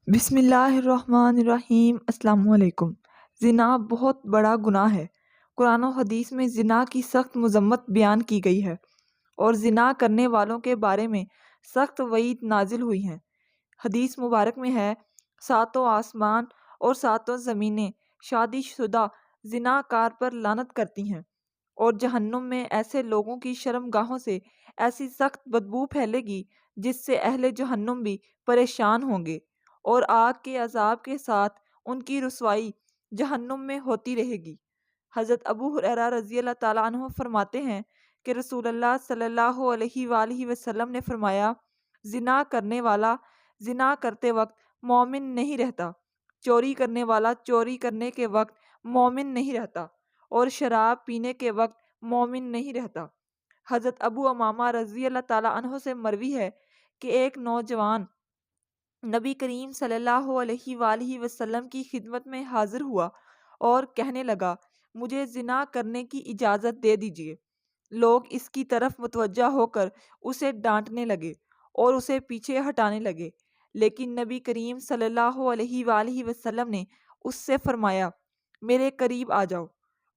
بسم اللہ الرحمن الرحیم۔ السلام علیکم۔ زنا بہت بڑا گناہ ہے۔ قرآن و حدیث میں زنا کی سخت مذمت بیان کی گئی ہے اور زنا کرنے والوں کے بارے میں سخت وعید نازل ہوئی ہیں۔ حدیث مبارک میں ہے، ساتوں آسمان اور ساتوں زمینیں شادی شدہ زنا کار پر لعنت کرتی ہیں، اور جہنم میں ایسے لوگوں کی شرم گاہوں سے ایسی سخت بدبو پھیلے گی جس سے اہل جہنم بھی پریشان ہوں گے، اور آگ کے عذاب کے ساتھ ان کی رسوائی جہنم میں ہوتی رہے گی۔ حضرت ابو ہریرہ رضی اللہ تعالیٰ عنہ فرماتے ہیں کہ رسول اللہ صلی اللہ علیہ وآلہ وسلم نے فرمایا، زنا کرنے والا زنا کرتے وقت مومن نہیں رہتا، چوری کرنے والا چوری کرنے کے وقت مومن نہیں رہتا، اور شراب پینے کے وقت مومن نہیں رہتا۔ حضرت ابو امامہ رضی اللہ تعالیٰ عنہ سے مروی ہے کہ ایک نوجوان نبی کریم صلی اللہ علیہ وآلہ وسلم کی خدمت میں حاضر ہوا اور کہنے لگا، مجھے زنا کرنے کی اجازت دے دیجیے۔ لوگ اس کی طرف متوجہ ہو کر اسے ڈانٹنے لگے اور اسے پیچھے ہٹانے لگے، لیکن نبی کریم صلی اللہ علیہ وآلہ وسلم نے اس سے فرمایا، میرے قریب آ جاؤ۔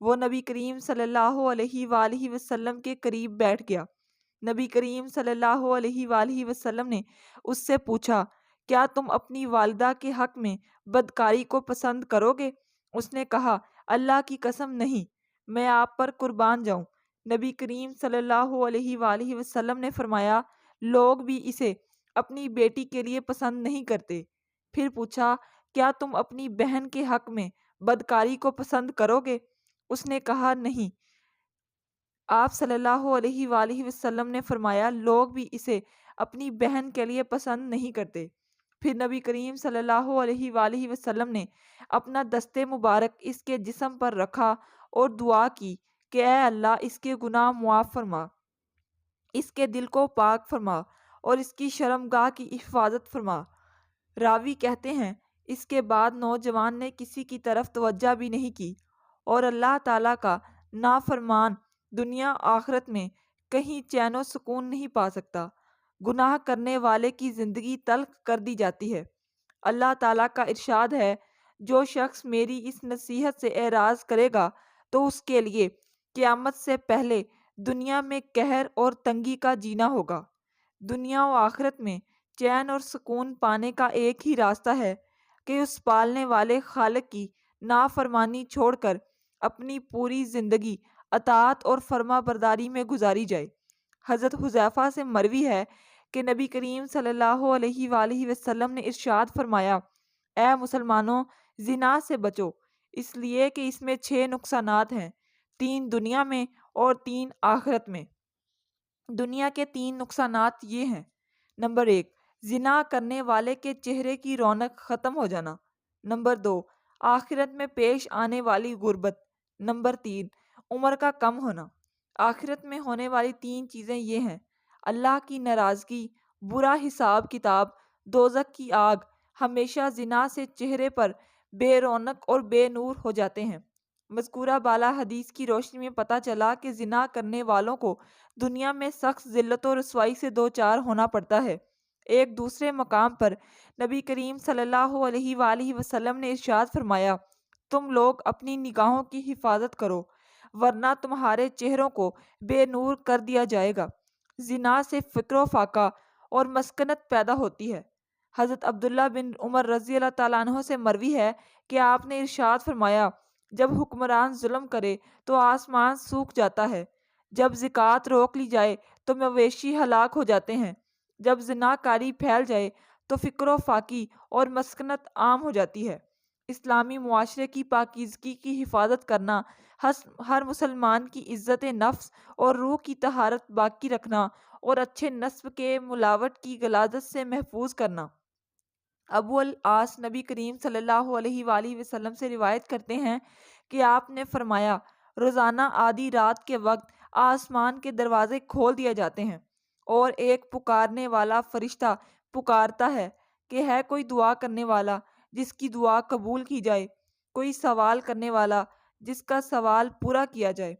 وہ نبی کریم صلی اللہ علیہ وآلہ وسلم کے قریب بیٹھ گیا۔ نبی کریم صلی اللہ علیہ وآلہ وسلم نے اس سے پوچھا، کیا تم اپنی والدہ کے حق میں بدکاری کو پسند کرو گے؟ اس نے کہا، اللہ کی قسم نہیں، میں آپ پر قربان جاؤں۔ نبی کریم صلی اللہ علیہ وآلہ وسلم نے فرمایا، لوگ بھی اسے اپنی بیٹی کے لیے پسند نہیں کرتے۔ پھر پوچھا، کیا تم اپنی بہن کے حق میں بدکاری کو پسند کرو گے؟ اس نے کہا، نہیں۔ آپ صلی اللہ علیہ وآلہ وسلم نے فرمایا، لوگ بھی اسے اپنی بہن کے لیے پسند نہیں کرتے۔ پھر نبی کریم صلی اللہ علیہ وآلہ وسلم نے اپنا دست مبارک اس کے جسم پر رکھا اور دعا کی کہ اے اللہ، اس کے گناہ معاف فرما، اس کے دل کو پاک فرما اور اس کی شرمگاہ کی حفاظت فرما۔ راوی کہتے ہیں، اس کے بعد نوجوان نے کسی کی طرف توجہ بھی نہیں کی، اور اللہ تعالیٰ کا نافرمان دنیا آخرت میں کہیں چین و سکون نہیں پا سکتا۔ گناہ کرنے والے کی زندگی تلخ کر دی جاتی ہے۔ اللہ تعالیٰ کا ارشاد ہے، جو شخص میری اس نصیحت سے اعراض کرے گا تو اس کے لیے قیامت سے پہلے دنیا میں قہر اور تنگی کا جینا ہوگا۔ دنیا و آخرت میں چین اور سکون پانے کا ایک ہی راستہ ہے کہ اس پالنے والے خالق کی نافرمانی چھوڑ کر اپنی پوری زندگی اطاعت اور فرما برداری میں گزاری جائے۔ حضرت حذیفہ سے مروی ہے کہ نبی کریم صلی اللہ علیہ وآلہ وسلم نے ارشاد فرمایا، اے مسلمانوں، زنا سے بچو، اس لیے کہ اس میں 6 نقصانات ہیں، 3 دنیا میں اور 3 آخرت میں۔ دنیا کے 3 نقصانات یہ ہیں: نمبر 1، زنا کرنے والے کے چہرے کی رونق ختم ہو جانا۔ نمبر 2، آخرت میں پیش آنے والی غربت۔ نمبر 3، عمر کا کم ہونا۔ آخرت میں ہونے والی 3 چیزیں یہ ہیں: اللہ کی ناراضگی، برا حساب کتاب، دوزخ کی آگ۔ ہمیشہ زنا سے چہرے پر بے رونق اور بے نور ہو جاتے ہیں۔ مذکورہ بالا حدیث کی روشنی میں پتہ چلا کہ زنا کرنے والوں کو دنیا میں سخت ذلت و رسوائی سے دوچار ہونا پڑتا ہے۔ ایک دوسرے مقام پر نبی کریم صلی اللہ علیہ وآلہ وسلم نے ارشاد فرمایا، تم لوگ اپنی نگاہوں کی حفاظت کرو، ورنہ تمہارے چہروں کو بے نور کر دیا جائے گا۔ زنا سے فقر و فاقہ اور مسکنت پیدا ہوتی ہے۔ حضرت عبداللہ بن عمر رضی اللہ تعالیٰ عنہ سے مروی ہے کہ آپ نے ارشاد فرمایا، جب حکمران ظلم کرے تو آسمان سوکھ جاتا ہے، جب زکوٰۃ روک لی جائے تو مویشی ہلاک ہو جاتے ہیں، جب زنا کاری پھیل جائے تو فقر و فاقی اور مسکنت عام ہو جاتی ہے۔ اسلامی معاشرے کی پاکیزگی کی حفاظت کرنا، ہر مسلمان کی عزت نفس اور روح کی طہارت باقی رکھنا اور اچھے نسب کے ملاوٹ کی غلاظت سے محفوظ کرنا۔ ابو العاص نبی کریم صلی اللہ علیہ وآلہ وسلم سے روایت کرتے ہیں کہ آپ نے فرمایا، روزانہ آدھی رات کے وقت آسمان کے دروازے کھول دیے جاتے ہیں اور ایک پکارنے والا فرشتہ پکارتا ہے کہ ہے کوئی دعا کرنے والا جس کی دعا قبول کی جائے، کوئی سوال کرنے والا جس کا سوال پورا کیا جائے،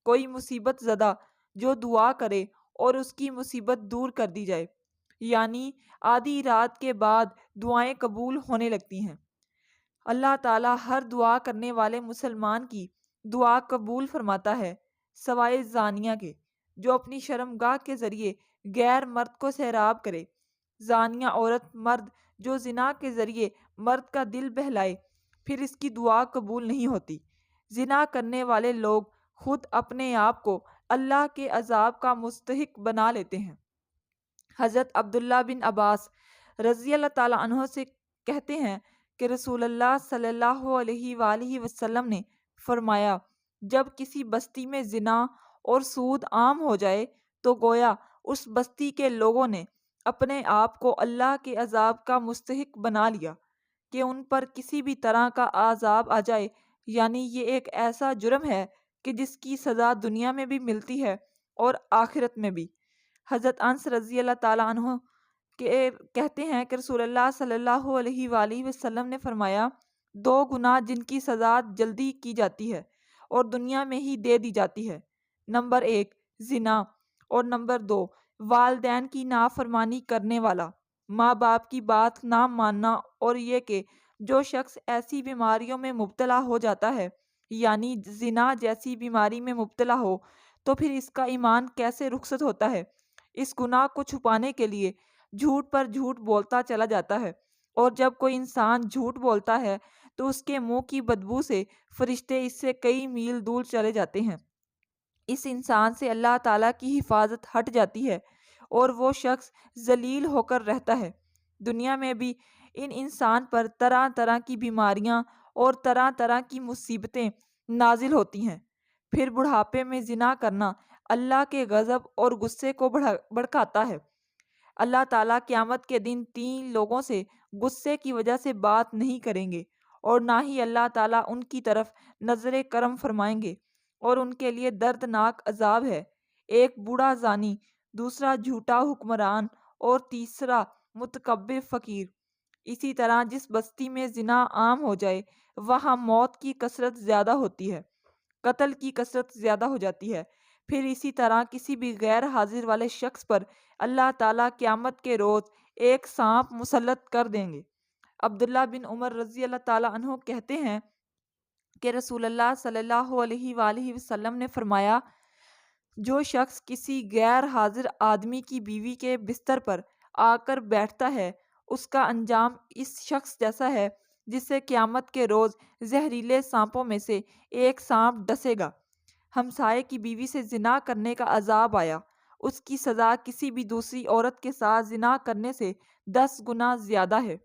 کوئی مصیبت زدہ جو دعا کرے اور اس کی مصیبت دور کر دی جائے۔ یعنی آدھی رات کے بعد دعائیں قبول ہونے لگتی ہیں۔ اللہ تعالیٰ ہر دعا کرنے والے مسلمان کی دعا قبول فرماتا ہے، سوائے زانیہ کے، جو اپنی شرمگاہ کے ذریعے غیر مرد کو سیراب کرے۔ زانیہ عورت مرد جو زنا کے ذریعے مرد کا دل بہلائے، پھر اس کی دعا قبول نہیں ہوتی۔ زنا کرنے والے لوگ خود اپنے آپ کو اللہ کے عذاب کا مستحق بنا لیتے ہیں۔ حضرت عبداللہ بن عباس رضی اللہ تعالیٰ عنہ سے کہتے ہیں کہ رسول اللہ صلی اللہ علیہ وآلہ وسلم نے فرمایا، جب کسی بستی میں زنا اور سود عام ہو جائے تو گویا اس بستی کے لوگوں نے اپنے آپ کو اللہ کے عذاب کا مستحق بنا لیا کہ ان پر کسی بھی طرح کا عذاب آ جائے، یعنی یہ ایک ایسا جرم ہے کہ جس کی سزا دنیا میں بھی ملتی ہے اور آخرت میں بھی۔ حضرت انس رضی اللہ تعالیٰ عنہ کہتے ہیں کہ رسول اللہ صلی اللہ علیہ وآلہ وسلم نے فرمایا، دو گناہ جن کی سزا جلدی کی جاتی ہے اور دنیا میں ہی دے دی جاتی ہے، نمبر 1 زنا، اور نمبر 2 والدین کی نافرمانی کرنے والا، ماں باپ کی بات نہ ماننا، اور یہ کہ جو شخص ایسی بیماریوں میں مبتلا ہو جاتا ہے، یعنی زنا جیسی بیماری میں مبتلا ہو، تو پھر اس کا ایمان کیسے رخصت ہوتا ہے۔ اس گناہ کو چھپانے کے لیے جھوٹ پر جھوٹ بولتا چلا جاتا ہے، اور جب کوئی انسان جھوٹ بولتا ہے تو اس کے منہ کی بدبو سے فرشتے اس سے کئی میل دور چلے جاتے ہیں۔ اس انسان سے اللہ تعالیٰ کی حفاظت ہٹ جاتی ہے اور وہ شخص ذلیل ہو کر رہتا ہے۔ دنیا میں بھی ان انسان پر طرح طرح کی بیماریاں اور طرح طرح کی مصیبتیں نازل ہوتی ہیں۔ پھر بڑھاپے میں زنا کرنا اللہ کے غضب اور غصے کو بھڑکاتا ہے۔ اللہ تعالیٰ قیامت کے دن 3 لوگوں سے غصے کی وجہ سے بات نہیں کریں گے، اور نہ ہی اللہ تعالیٰ ان کی طرف نظر کرم فرمائیں گے، اور ان کے لیے دردناک عذاب ہے۔ ایک بوڑھا زانی، دوسرا جھوٹا حکمران، اور تیسرا متکبر فقیر۔ اسی طرح جس بستی میں زنا عام ہو جائے وہاں موت کی کثرت زیادہ ہوتی ہے، قتل کی کثرت زیادہ ہو جاتی ہے۔ پھر اسی طرح کسی بھی غیر حاضر والے شخص پر اللہ تعالیٰ قیامت کے روز ایک سانپ مسلط کر دیں گے۔ عبداللہ بن عمر رضی اللہ تعالیٰ عنہ کہتے ہیں کہ رسول اللہ صلی اللہ علیہ وآلہ وسلم نے فرمایا، جو شخص کسی غیر حاضر آدمی کی بیوی کے بستر پر آ کر بیٹھتا ہے، اس کا انجام اس شخص جیسا ہے جسے قیامت کے روز زہریلے سانپوں میں سے ایک سانپ ڈسے گا۔ ہمسائے کی بیوی سے زنا کرنے کا عذاب آیا، اس کی سزا کسی بھی دوسری عورت کے ساتھ زنا کرنے سے 10 گنا زیادہ ہے،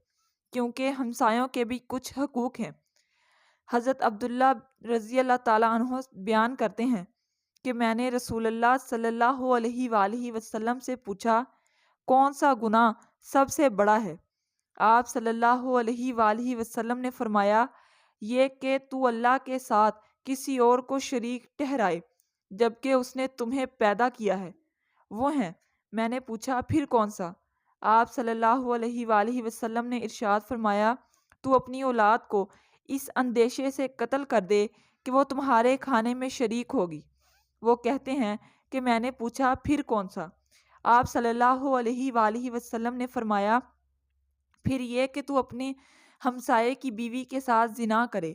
کیونکہ ہمسایوں کے بھی کچھ حقوق ہیں۔ حضرت عبداللہ رضی اللہ تعالیٰ عنہ بیان کرتے ہیں کہ میں نے رسول اللہ صلی اللہ علیہ وآلہ وسلم سے پوچھا، کون سا گناہ سب سے بڑا ہے؟ آپ صلی اللہ علیہ وآلہ وسلم نے فرمایا، یہ کہ تو اللہ کے ساتھ کسی اور کو شریک ٹھہرائے جبکہ اس نے تمہیں پیدا کیا ہے۔ وہ ہیں، میں نے پوچھا پھر کون سا؟ آپ صلی اللہ علیہ وآلہ وسلم نے ارشاد فرمایا، تو اپنی اولاد کو اس اندیشے سے قتل کر دے کہ وہ تمہارے کھانے میں شریک ہوگی۔ وہ کہتے ہیں کہ میں نے پوچھا پھر کون سا؟ آپ صلی اللہ علیہ وآلہ وسلم نے فرمایا، پھر یہ کہ تو اپنے ہمسائے کی بیوی کے ساتھ زنا کرے۔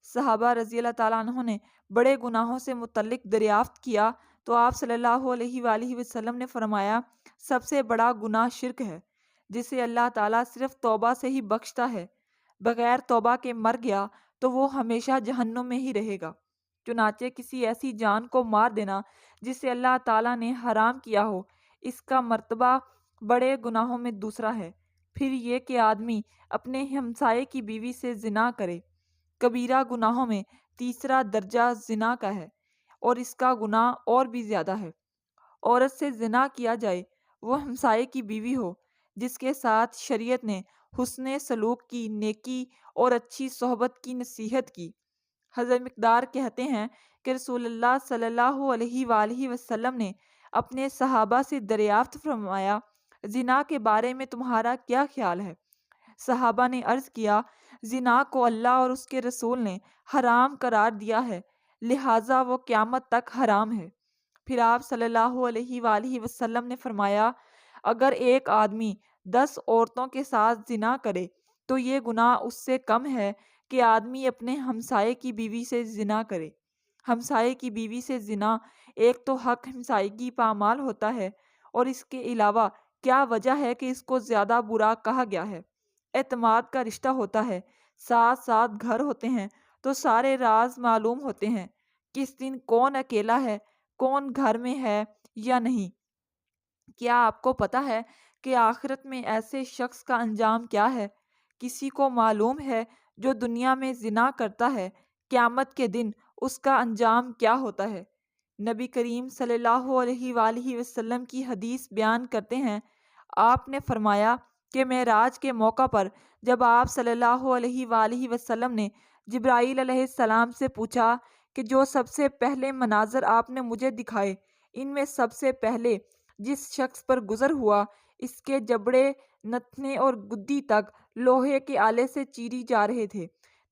صحابہ رضی اللہ تعالیٰ عنہ نے بڑے گناہوں سے متعلق دریافت کیا تو آپ صلی اللہ علیہ وآلہ وسلم نے فرمایا، سب سے بڑا گناہ شرک ہے، جسے اللہ تعالیٰ صرف توبہ سے ہی بخشتا ہے۔ بغیر توبہ کے مر گیا تو وہ ہمیشہ جہنم میں ہی رہے گا۔ چنانچہ کسی ایسی جان کو مار دینا جسے اللہ تعالیٰ نے حرام کیا ہو، اس کا مرتبہ بڑے گناہوں میں دوسرا ہے۔ پھر یہ کہ آدمی اپنے ہمسائے کی بیوی سے زنا کرے، کبیرہ گناہوں میں تیسرا درجہ زنا کا ہے، اور اس کا گناہ اور بھی زیادہ ہے۔ عورت سے زنا کیا جائے، وہ ہمسائے کی بیوی ہو، جس کے ساتھ شریعت نے حسن سلوک کی، نیکی اور اچھی صحبت کی نصیحت کی۔ حضرت مقدار کہتے ہیں کہ رسول اللہ صلی اللہ علیہ وآلہ وسلم نے اپنے صحابہ سے دریافت فرمایا، زنا کے بارے میں تمہارا کیا خیال ہے؟ صحابہ نے عرض کیا، زنا کو اللہ اور اس کے رسول نے حرام قرار دیا ہے، لہٰذا وہ قیامت تک حرام ہے۔ پھر آپ صلی اللہ علیہ وآلہ وسلم نے فرمایا، اگر ایک آدمی 10 عورتوں کے ساتھ زنا کرے تو یہ گناہ اس سے کم ہے کہ آدمی اپنے ہمسائے کی بیوی سے زنا کرے۔ ہمسائے کی بیوی سے زنا ایک تو حق ہمسائیگی پامال ہوتا ہے، اور اس کے علاوہ کیا وجہ ہے کہ اس کو زیادہ برا کہا گیا ہے؟ اعتماد کا رشتہ ہوتا ہے، ساتھ ساتھ گھر ہوتے ہیں تو سارے راز معلوم ہوتے ہیں، کس دن کون اکیلا ہے، کون گھر میں ہے یا نہیں۔ کیا آپ کو پتہ ہے کہ آخرت میں ایسے شخص کا انجام کیا ہے؟ کسی کو معلوم ہے جو دنیا میں زنا کرتا ہے، قیامت کے دن اس کا انجام کیا ہوتا ہے؟ نبی کریم صلی اللہ علیہ وآلہ وسلم کی حدیث بیان کرتے ہیں، آپ نے فرمایا کہ معراج کے موقع پر جب آپ صلی اللہ علیہ وآلہ وسلم نے جبرائیل علیہ السلام سے پوچھا کہ جو سب سے پہلے مناظر آپ نے مجھے دکھائے، ان میں سب سے پہلے جس شخص پر گزر ہوا اس کے جبڑے، نتنے اور گدی تک لوہے کے آلے سے چیری جا رہے تھے،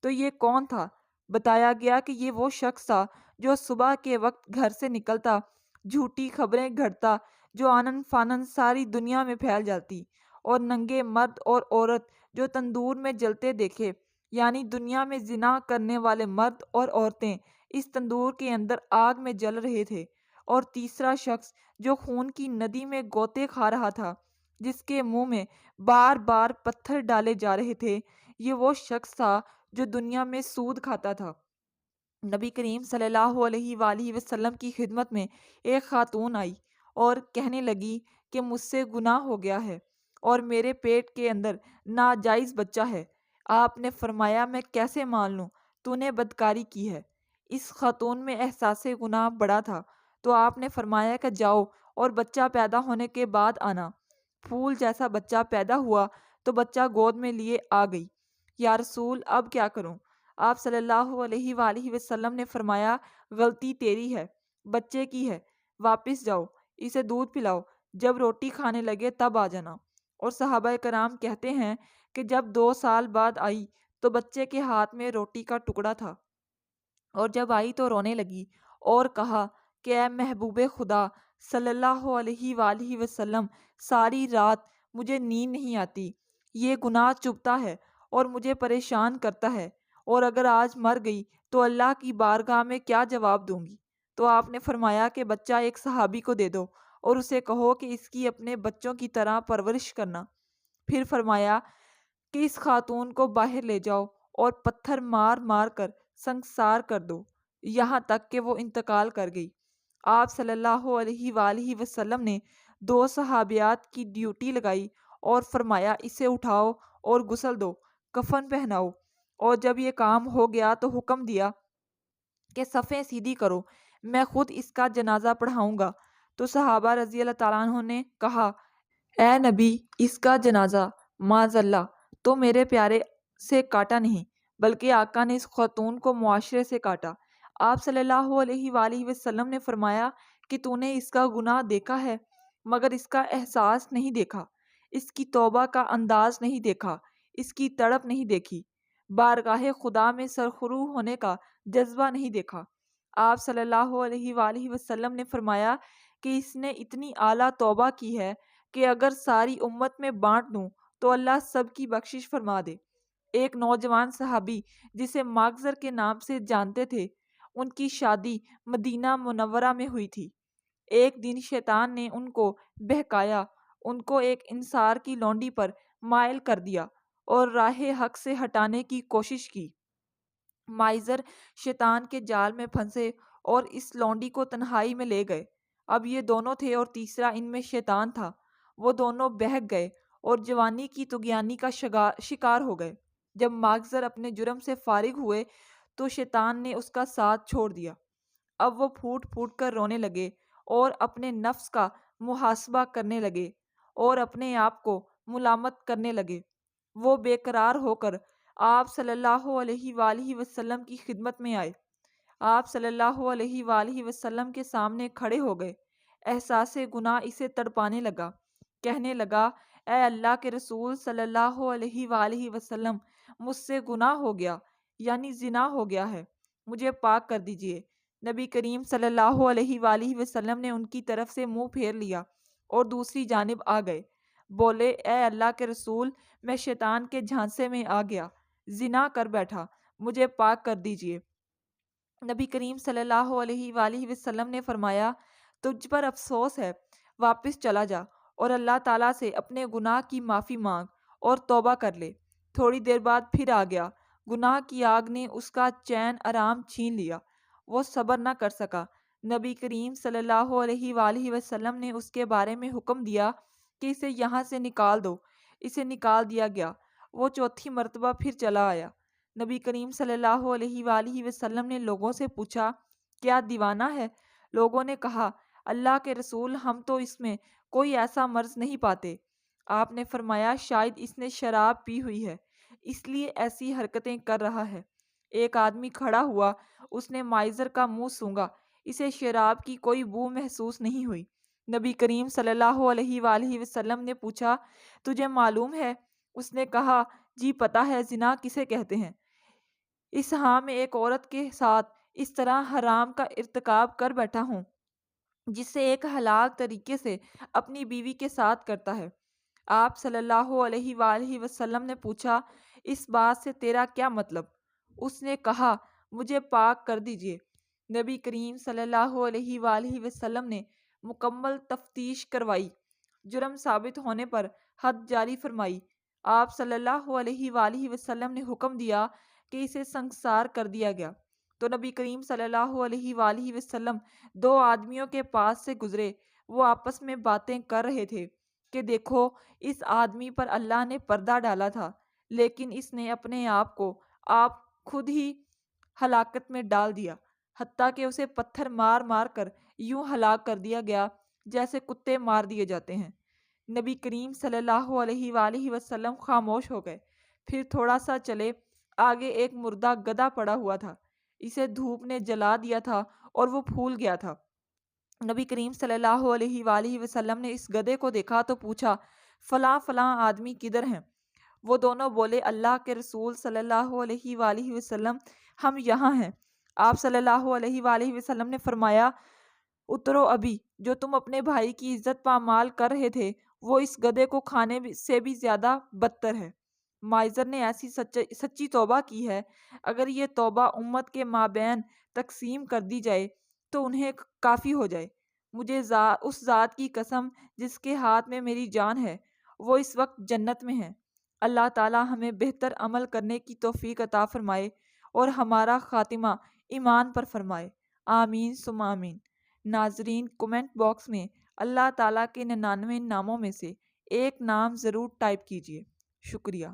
تو یہ کون تھا؟ بتایا گیا کہ یہ وہ شخص تھا جو صبح کے وقت گھر سے نکلتا، جھوٹی خبریں گھڑتا جو آنن فانن ساری دنیا میں پھیل جاتی، اور ننگے مرد اور عورت جو تندور میں جلتے دیکھے، یعنی دنیا میں زنا کرنے والے مرد اور عورتیں اس تندور کے اندر آگ میں جل رہے تھے۔ اور تیسرا شخص جو خون کی ندی میں غوطے کھا رہا تھا، جس کے منہ میں بار بار پتھر ڈالے جا رہے تھے، یہ وہ شخص تھا جو دنیا میں سود کھاتا تھا۔ نبی کریم صلی اللہ علیہ وآلہ وسلم کی خدمت میں ایک خاتون آئی اور کہنے لگی کہ مجھ سے گناہ ہو گیا ہے اور میرے پیٹ کے اندر ناجائز بچہ ہے۔ آپ نے فرمایا میں کیسے مان لوں، تو نے بدکاری کی ہے۔ اس خاتون میں احساس گناہ بڑا تھا، تو آپ نے فرمایا کہ جاؤ اور بچہ پیدا ہونے کے بعد آنا۔ پھول جیسا بچہ پیدا ہوا تو بچہ گود میں لیے آ گئی۔ یا رسول اب کیا کروں؟ آپ صلی اللہ علیہ وآلہ وسلم نے فرمایا غلطی تیری ہے، بچے کی ہے، واپس جاؤ، اسے دودھ پلاؤ، جب روٹی کھانے لگے تب آ جانا۔ اور صحابہ کرام کہتے ہیں کہ جب 2 سال بعد آئی تو بچے کے ہاتھ میں روٹی کا ٹکڑا تھا، اور جب آئی تو رونے لگی اور کہا کہ اے محبوب خدا صلی اللہ علیہ وآلہ وسلم، ساری رات مجھے نیند نہیں آتی، یہ گناہ چبھتا ہے اور مجھے پریشان کرتا ہے، اور اگر آج مر گئی تو اللہ کی بارگاہ میں کیا جواب دوں گی؟ تو آپ نے فرمایا کہ بچہ ایک صحابی کو دے دو اور اسے کہو کہ اس کی اپنے بچوں کی طرح پرورش کرنا۔ پھر فرمایا کہ اس خاتون کو باہر لے جاؤ اور پتھر مار مار کر سنگسار کر دو، یہاں تک کہ وہ انتقال کر گئی۔ آپ صلی اللہ علیہ وآلہ وسلم نے 2 صحابیات کی ڈیوٹی لگائی اور فرمایا اسے اٹھاؤ اور غسل دو، کفن پہناؤ، اور جب یہ کام ہو گیا تو حکم دیا کہ صفیں سیدھی کرو، میں خود اس کا جنازہ پڑھاؤں گا۔ تو صحابہ رضی اللہ تعالیٰ عنہ نے کہا اے نبی، اس کا جنازہ معاذ اللہ تو میرے پیارے سے کاٹا نہیں، بلکہ آقا نے اس خاتون کو معاشرے سے کاٹا۔ آپ صلی اللہ علیہ وآلہ وسلم نے فرمایا کہ تو نے اس کا گناہ دیکھا ہے مگر اس کا احساس نہیں دیکھا، اس کی توبہ کا انداز نہیں دیکھا، اس کی تڑپ نہیں دیکھی، بارگاہ خدا میں سرخرو ہونے کا جذبہ نہیں دیکھا۔ آپ صلی اللہ علیہ وآلہ وسلم نے فرمایا کہ اس نے اتنی اعلیٰ توبہ کی ہے کہ اگر ساری امت میں بانٹ دوں تو اللہ سب کی بخشش فرما دے۔ ایک نوجوان صحابی جسے ماغزر کے نام سے جانتے تھے، ان کی شادی مدینہ منورہ میں ہوئی تھی۔ ایک دن شیطان نے ان کو بہکایا، ان کو ایک انصار کی لونڈی پر مائل کر دیا اور راہ حق سے ہٹانے کی کوشش کی۔ مائزر شیطان کے جال میں پھنسے اور اس لونڈی کو تنہائی میں لے گئے۔ اب یہ دونوں تھے اور تیسرا ان میں شیطان تھا۔ وہ دونوں بہک گئے اور جوانی کی طغیانی کا شکار ہو گئے۔ جب ماغزر اپنے جرم سے فارغ ہوئے تو شیطان نے اس کا ساتھ چھوڑ دیا۔ اب وہ پھوٹ پھوٹ کر رونے لگے اور اپنے نفس کا محاسبہ کرنے لگے اور اپنے آپ کو ملامت کرنے لگے۔ وہ بے قرار ہو کر آپ صلی اللہ علیہ وآلہ وسلم کی خدمت میں آئے۔ آپ صلی اللہ علیہ وآلہ وسلم کے سامنے کھڑے ہو گئے۔ احساس گناہ اسے تڑپانے لگا، کہنے لگا اے اللہ کے رسول صلی اللہ علیہ وآلہ وسلم، مجھ سے گناہ ہو گیا، یعنی زنا ہو گیا ہے، مجھے پاک کر دیجئے۔ نبی کریم صلی اللہ علیہ وآلہ وسلم نے ان کی طرف سے منہ پھیر لیا اور دوسری جانب آ گئے۔ بولے اے اللہ کے رسول، میں شیطان کے جھانسے میں آ گیا، زنا کر بیٹھا، مجھے پاک کر دیجئے۔ نبی کریم صلی اللہ علیہ وآلہ وسلم نے فرمایا تجھ پر افسوس ہے، واپس چلا جا اور اللہ تعالیٰ سے اپنے گناہ کی معافی مانگ اور توبہ کر لے۔ تھوڑی دیر بعد پھر آ گیا، گناہ کی آگ نے اس کا چین آرام چھین لیا، وہ صبر نہ کر سکا۔ نبی کریم صلی اللہ علیہ وآلہ وسلم نے اس کے بارے میں حکم دیا کہ اسے یہاں سے نکال دو۔ اسے نکال دیا گیا، وہ چوتھی مرتبہ پھر چلا آیا۔ نبی کریم صلی اللہ علیہ وآلہ وسلم نے لوگوں سے پوچھا کیا دیوانہ ہے؟ لوگوں نے کہا اللہ کے رسول ہم تو اس میں کوئی ایسا مرض نہیں پاتے۔ آپ نے فرمایا شاید اس نے شراب پی ہوئی ہے اس لیے ایسی حرکتیں کر رہا ہے۔ ایک آدمی کھڑا ہوا، اس نے مائزر کا منہ سونگھا، اسے شراب کی کوئی بو محسوس نہیں ہوئی۔ نبی کریم صلی اللہ علیہ وآلہ وسلم نے پوچھا تجھے معلوم ہے؟ اس نے کہا جی پتہ ہے، زنا کسے کہتے ہیں۔ اس ہاں میں ایک عورت کے ساتھ اس طرح حرام کا ارتکاب کر بیٹھا ہوں جسے ایک حلال طریقے سے اپنی بیوی کے ساتھ کرتا ہے۔ آپ صلی اللہ علیہ وآلہ وسلم نے پوچھا اس بات سے تیرا کیا مطلب؟ اس نے کہا مجھے پاک کر دیجئے۔ نبی کریم صلی اللہ علیہ وآلہ وسلم نے مکمل تفتیش کروائی، جرم ثابت ہونے پر حد جاری فرمائی۔ آپ صلی اللہ علیہ وآلہ وسلم نے حکم دیا کہ اسے سنگسار کر دیا گیا تو نبی کریم صلی اللہ علیہ وآلہ وسلم دو آدمیوں کے پاس سے گزرے، وہ آپس میں باتیں کر رہے تھے کہ دیکھو اس آدمی پر اللہ نے پردہ ڈالا تھا لیکن اس نے اپنے آپ کو آپ خود ہی ہلاکت میں ڈال دیا، حتیٰ کہ اسے پتھر مار مار کر یوں ہلاک کر دیا گیا جیسے کتے مار دیے جاتے ہیں۔ نبی کریم صلی اللہ علیہ وآلہ وسلم خاموش ہو گئے، پھر تھوڑا سا چلے، آگے ایک مردہ گدھا پڑا ہوا تھا، اسے دھوپ نے جلا دیا تھا اور وہ پھول گیا تھا۔ نبی کریم صلی اللہ علیہ وآلہ وسلم نے اس گدھے کو دیکھا تو پوچھا فلاں فلاں آدمی کدھر ہیں؟ وہ دونوں بولے اللہ کے رسول صلی اللہ علیہ وآلہ وسلم ہم یہاں ہیں۔ آپ صلی اللہ علیہ وآلہ وسلم نے فرمایا اترو ابھی، جو تم اپنے بھائی کی عزت پامال کر رہے تھے وہ اس گدھے کو کھانے سے بھی زیادہ بدتر ہے۔ مائزر نے ایسی سچی توبہ کی ہے، اگر یہ توبہ امت کے مابین تقسیم کر دی جائے تو انہیں کافی ہو جائے۔ مجھے اس ذات کی قسم جس کے ہاتھ میں میری جان ہے، وہ اس وقت جنت میں ہے۔ اللہ تعالی ہمیں بہتر عمل کرنے کی توفیق عطا فرمائے اور ہمارا خاتمہ ایمان پر فرمائے، آمین ثم آمین۔ ناظرین کومنٹ باکس میں اللہ تعالیٰ کے 99 ناموں میں سے ایک نام ضرور ٹائپ کیجیے۔ شکریہ۔